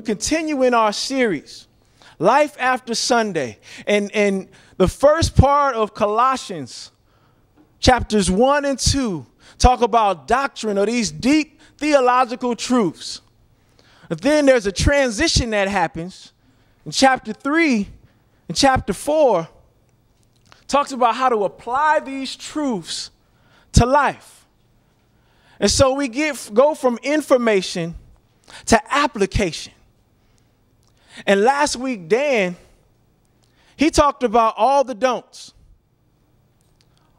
continuing our series, Life After Sunday. And the first part of Colossians, chapters 1 and 2, talk about doctrine, or these deep theological truths. But then there's a transition that happens in chapter 3 and chapter 4, talks about how to apply these truths to life. And so we go from information to application. And last week, Dan, he talked about all the don'ts.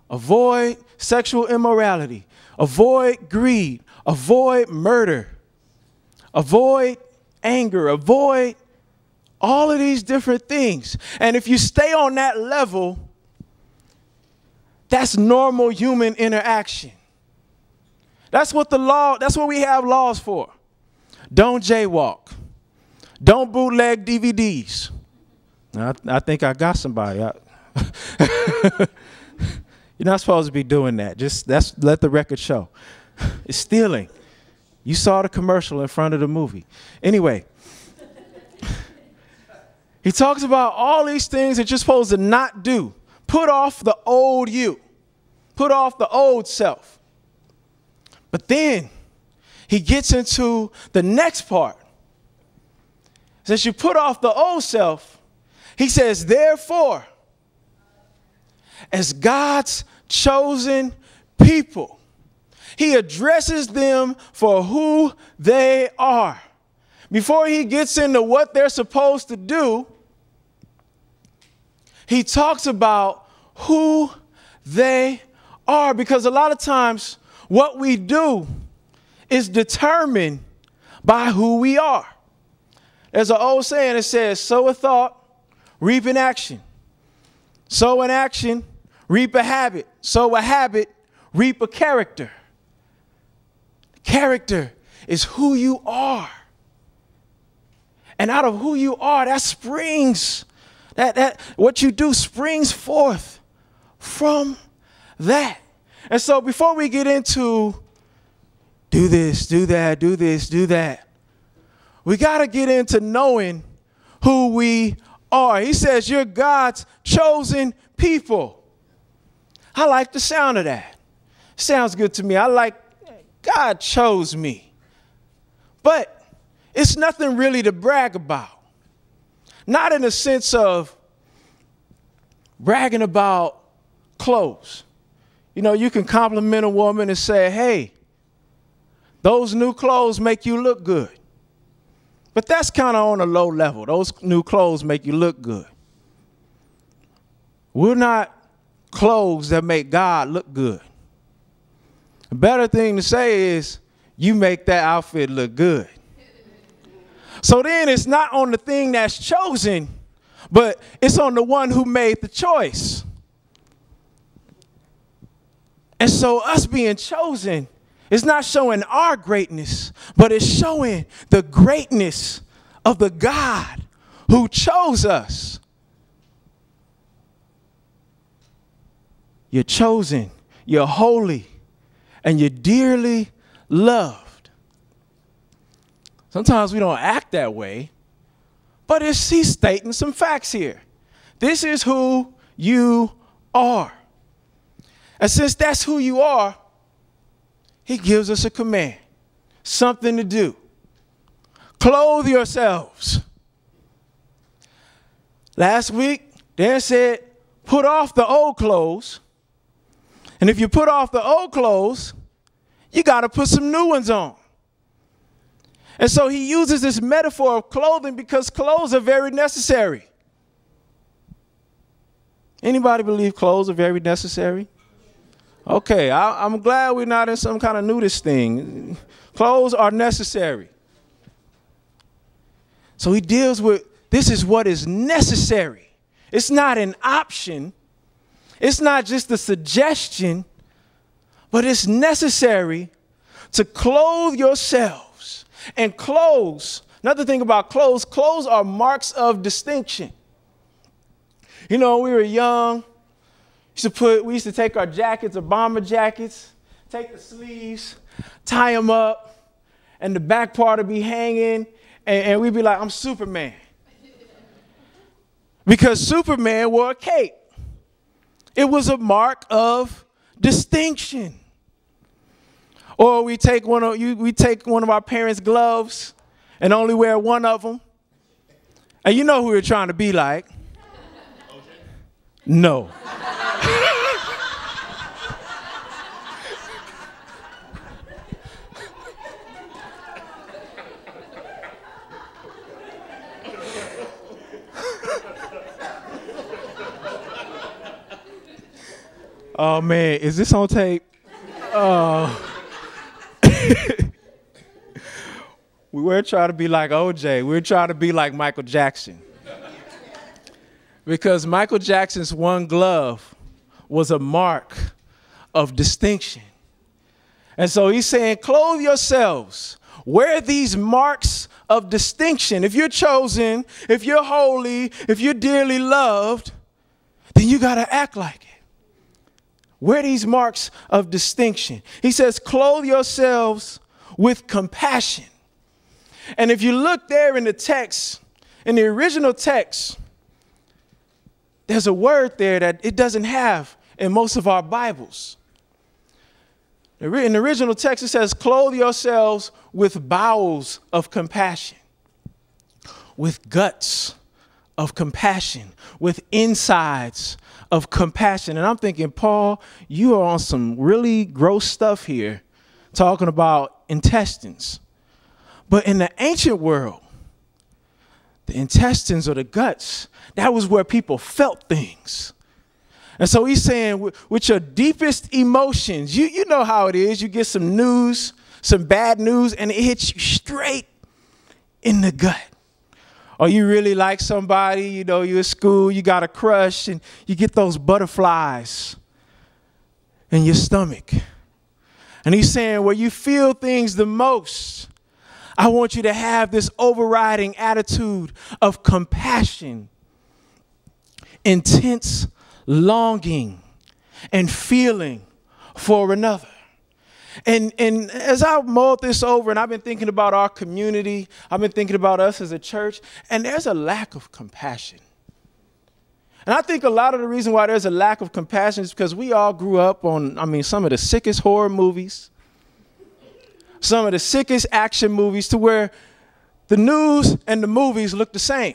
Avoid sexual immorality, avoid greed, avoid murder, avoid anger, avoid all of these different things. And if you stay on that level, that's normal human interaction. That's what we have laws for. Don't jaywalk. Don't bootleg DVDs. I think I got somebody. You're not supposed to be doing that. Let the record show. It's stealing. You saw the commercial in front of the movie. Anyway, he talks about all these things that you're supposed to not do. Put off the old you. Put off the old self. But then he gets into the next part. Since you put off the old self, he says, therefore, as God's chosen people, he addresses them for who they are. Before he gets into what they're supposed to do, he talks about who they are, because a lot of times what we do is determined by who we are. There's an old saying that says, sow a thought, reap an action. Sow an action, reap a habit. Sow a habit, reap a character. Character is who you are. And out of who you are, that springs, what you do springs forth from that. And so before we get into do this, do that, do this, do that, we got to get into knowing who we are. He says, you're God's chosen people. I like the sound of that. Sounds good to me. I like God chose me. But it's nothing really to brag about. Not in the sense of bragging about clothes. You know, you can compliment a woman and say, hey, those new clothes make you look good. But that's kind of on a low level. Those new clothes make you look good. We're not clothes that make God look good. A better thing to say is you make that outfit look good. So then it's not on the thing that's chosen, but it's on the one who made the choice. And so us being chosen is not showing our greatness, but it's showing the greatness of the God who chose us. You're chosen, you're holy, and you're dearly loved. Sometimes we don't act that way, but he's stating some facts here. This is who you are. And since that's who you are, he gives us a command, something to do. Clothe yourselves. Last week, Dan said, put off the old clothes. And if you put off the old clothes, you got to put some new ones on. And so he uses this metaphor of clothing because clothes are very necessary. Anybody believe clothes are very necessary? Okay, I'm glad we're not in some kind of nudist thing. Clothes are necessary. So he deals with, this is what is necessary. It's not an option. It's not just a suggestion, but it's necessary to clothe yourselves. And clothes, another thing about clothes are marks of distinction. You know, we were young. We used to take our jackets, or bomber jackets, take the sleeves, tie them up, and the back part would be hanging, and we'd be like, I'm Superman. Because Superman wore a cape. It was a mark of distinction. Or we take one of our parents' gloves and only wear one of them. And you know who we're trying to be like. No. Oh, man, is this on tape? We were trying to be like OJ. We were trying to be like Michael Jackson. Because Michael Jackson's one glove was a mark of distinction. And so he's saying, clothe yourselves. Wear these marks of distinction. If you're chosen, if you're holy, if you're dearly loved, then you got to act like it. Wear these marks of distinction. He says, clothe yourselves with compassion. And if you look there in the text, in the original text, there's a word there that it doesn't have in most of our Bibles. In the original text, it says, clothe yourselves with bowels of compassion, with guts of compassion, with insides of compassion. And I'm thinking, Paul, you are on some really gross stuff here, talking about intestines. But in the ancient world, the intestines or the guts, that was where people felt things. And so he's saying with your deepest emotions, you know how it is. You get some news, some bad news, and it hits you straight in the gut. Or you really like somebody, you know, you're at school, you got a crush, and you get those butterflies in your stomach. And he's saying where you feel things the most, I want you to have this overriding attitude of compassion, intense longing and feeling for another. And as I mulled this over and I've been thinking about our community, I've been thinking about us as a church, and there's a lack of compassion. And I think a lot of the reason why there's a lack of compassion is because we all grew up on, some of the sickest horror movies, some of the sickest action movies, to where the news and the movies look the same.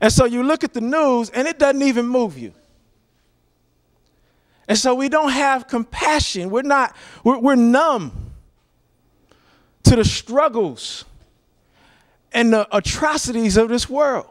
And so you look at the news and it doesn't even move you. And so we don't have compassion. We're numb to the struggles and the atrocities of this world.